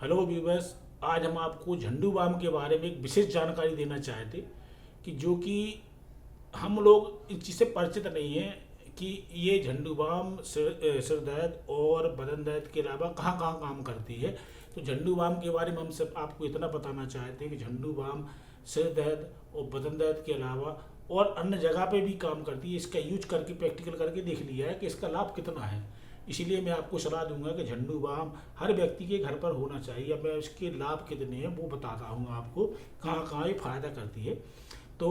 Hello viewers, आज हम आपको झंडू बाम के बारे में एक विशेष जानकारी देना चाहते कि जो कि हम लोग इस चीज़ से परिचित नहीं है कि ये झंडू बाम सिर दर्द और बदन दर्द के अलावा कहाँ कहाँ काम करती है। तो झंडू बाम के बारे में हम सब आपको इतना बताना चाहते हैं कि झंडू बाम सिर दर्द और बदन दर्द के अलावा और अन्य जगह पे भी काम करती है। इसका यूज करके प्रैक्टिकल करके देख लिया है कि इसका लाभ कितना है। इसीलिए मैं आपको सलाह दूंगा कि झंडू बाम हर व्यक्ति के घर पर होना चाहिए। अब मैं इसके लाभ कितने हैं वो बताता हूँ आपको, कहाँ कहाँ ये फ़ायदा करती है। तो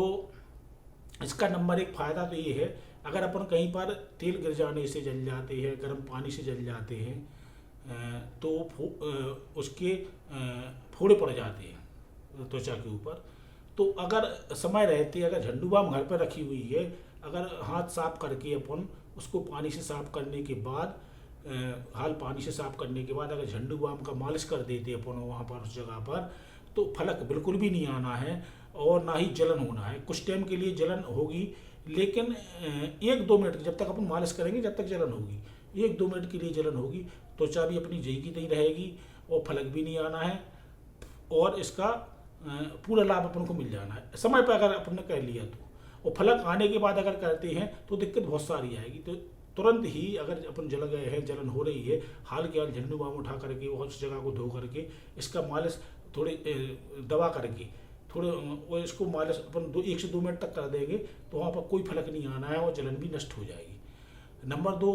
इसका नंबर एक फ़ायदा तो ये है, अगर अपन कहीं पर तेल गिर जाने से जल जाते हैं, गर्म पानी से जल जाते हैं, तो उसके फोड़े पड़ जाते हैं त्वचा के ऊपर। तो अगर समय रहते अगर झंडू बाम घर पर रखी हुई है, अगर हाथ साफ करके अपन उसको पानी से साफ करने के बाद हाल पानी से साफ करने के बाद अगर झंडू बाम का मालिश कर देते अपन वहाँ पर उस जगह पर, तो फलक बिल्कुल भी नहीं आना है और ना ही जलन होना है। कुछ टाइम के लिए जलन होगी, लेकिन 1-2 मिनट जब तक अपन मालिश करेंगे जब तक जलन होगी, 1-2 मिनट के लिए जलन होगी। त्वचा भी अपनी जई की तई रहेगी और फलक भी नहीं आना है और इसका पूरा लाभ अपन को मिल जाना है समय पर अगर अपन ने कर लिया तो। और फलक आने के बाद अगर करते हैं तो दिक्कत बहुत सारी आएगी। तो तुरंत ही अगर अपन जल गए हैं, जलन हो रही है, हाल के हाल झंडू बाम उठा करके उस जगह को धो करके इसका मालिश थोड़े दबा करके थोड़े और इसको मालिश अपन 1 से 2 मिनट तक कर देंगे तो वहाँ पर कोई फलक नहीं आना है और जलन भी नष्ट हो जाएगी। नंबर 2,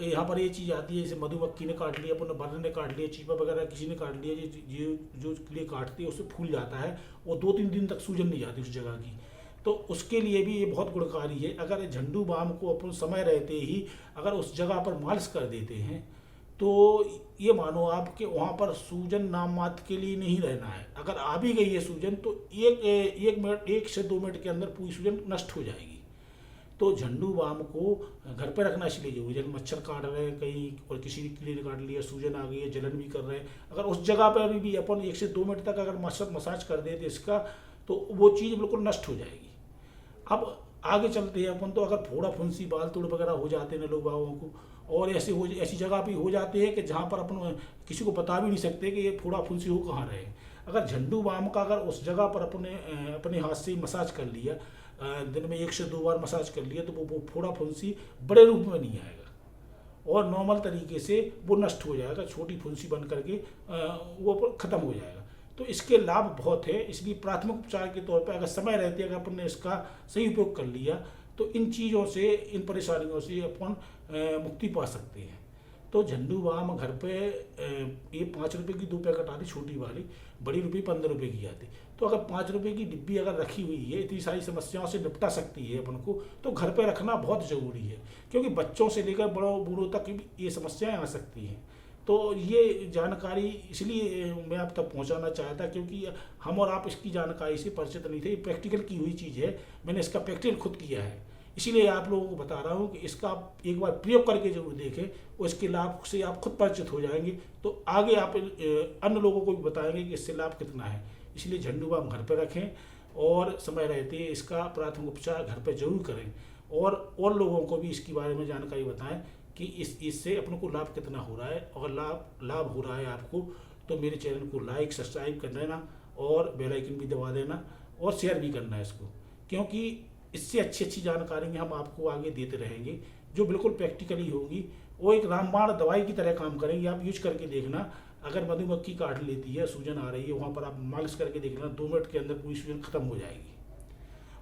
यहाँ पर ये चीज़ आती है, जैसे मधुमक्खी ने काट लिया, अपन बर्र ने काट लिया, चीपा वगैरह किसी ने काट लिया, जो कीड़े काटते हैं उससे फूल जाता है और 2-3 दिन तक सूजन नहीं जाती उस जगह की। तो उसके लिए भी ये बहुत गुणकारी है। अगर झंडू बाम को अपन समय रहते ही अगर उस जगह पर मालिश कर देते हैं तो ये मानो आप कि वहाँ पर सूजन नाम मात्र के लिए नहीं रहना है। अगर आ भी गई है सूजन तो 1 से 2 मिनट के अंदर पूरी सूजन नष्ट हो जाएगी। तो झंडू बाम को घर पर रखना इसलिए जरूरी है। जब मच्छर काट रहे हैं कहीं और किसी कीड़े ने काट लिया, सूजन आ गई है, जलन भी कर रहे हैं, अगर उस जगह पर भी अपन 1 से 2 मिनट तक अगर मसाज कर देते इसका, तो वो चीज़ बिल्कुल नष्ट हो जाएगी। अब आगे चलते हैं अपन। तो अगर फोड़ा फुंसी बाल तोड़ वगैरह हो जाते हैं लोग बागों को, और ऐसी जगह भी हो जाते हैं कि जहाँ पर अपन किसी को बता भी नहीं सकते कि ये फोड़ा फुंसी हो कहाँ रहे। अगर झंडू बाम का अगर उस जगह पर अपने हाथ से मसाज कर लिया, दिन में 1 से 2 बार मसाज कर लिया, तो वो फोड़ा फुंसी बड़े रूप में नहीं आएगा और नॉर्मल तरीके से वो नष्ट हो जाएगा, छोटी फुंसी बन करके वो ख़त्म हो जाएगा। तो इसके लाभ बहुत है। इसलिए प्राथमिक उपचार के तौर पर अगर समय रहते अगर अपन ने इसका सही उपयोग कर लिया तो इन चीज़ों से, इन परेशानियों से अपन मुक्ति पा सकते हैं। तो झंडू बाम घर पे ये 5 रुपये की 2 पैकेट आती छोटी वाली, बड़ी रुपये 15 रुपये की आती। तो अगर 5 रुपये की डिब्बी अगर रखी हुई है, इतनी सारी समस्याओं से निपटा सकती है अपन को, तो घर पे रखना बहुत ज़रूरी है। क्योंकि बच्चों से लेकर बूढ़ों तक ये समस्याएं आ सकती हैं। तो ये जानकारी इसलिए मैं आप तक पहुंचाना चाहता क्योंकि हम और आप इसकी जानकारी से परिचित नहीं थे। ये प्रैक्टिकल की हुई चीज़ है, मैंने इसका प्रैक्टिकल खुद किया है, इसीलिए आप लोगों को बता रहा हूँ कि इसका आप एक बार प्रयोग करके जरूर देखें और इसके लाभ से आप खुद परिचित हो जाएंगे। तो आगे आप अन्य लोगों को भी बताएंगे कि इससे लाभ कितना है। इसलिए झंडू बाम घर पर रखें और समय रहते इसका प्राथमिक उपचार घर पर जरूर करें और लोगों को भी इसके बारे में जानकारी बताएं कि इससे अपने को लाभ कितना हो रहा है। और लाभ हो रहा है आपको तो मेरे चैनल को लाइक सब्सक्राइब कर देना और बेल आइकन भी दबा देना और शेयर भी करना है इसको, क्योंकि इससे अच्छी जानकारी हम आपको आगे देते रहेंगे जो बिल्कुल प्रैक्टिकली होगी। वो एक रामबाण दवाई की तरह काम करेंगे। आप यूज करके देखना, अगर मधुमक्खी काट लेती है, सूजन आ रही है, वहाँ पर आप मालिश करके देख लेना, 2 मिनट के अंदर पूरी सूजन खत्म हो जाएगी।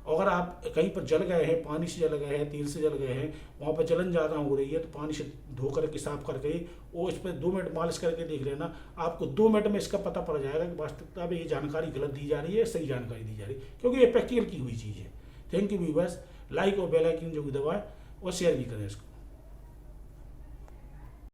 अगर आप कहीं पर जल गए हैं, पानी से जल गए हैं, तेल से जल गए हैं, वहाँ पर जलन ज़्यादा हो रही है, तो पानी से धो करके साफ करके और इस पर 2 मिनट मालिश करके देख लेना। आपको 2 मिनट में इसका पता पड़ जाएगा कि वास्तविकता में ये जानकारी गलत दी जा रही है, सही जानकारी दी जा रही है, क्योंकि ये प्रैक्टिकल की हुई चीज़ है। थैंक यू व्यूअर्स, लाइक और बेल आइकन जो भी दबाएं और शेयर भी करें इसको।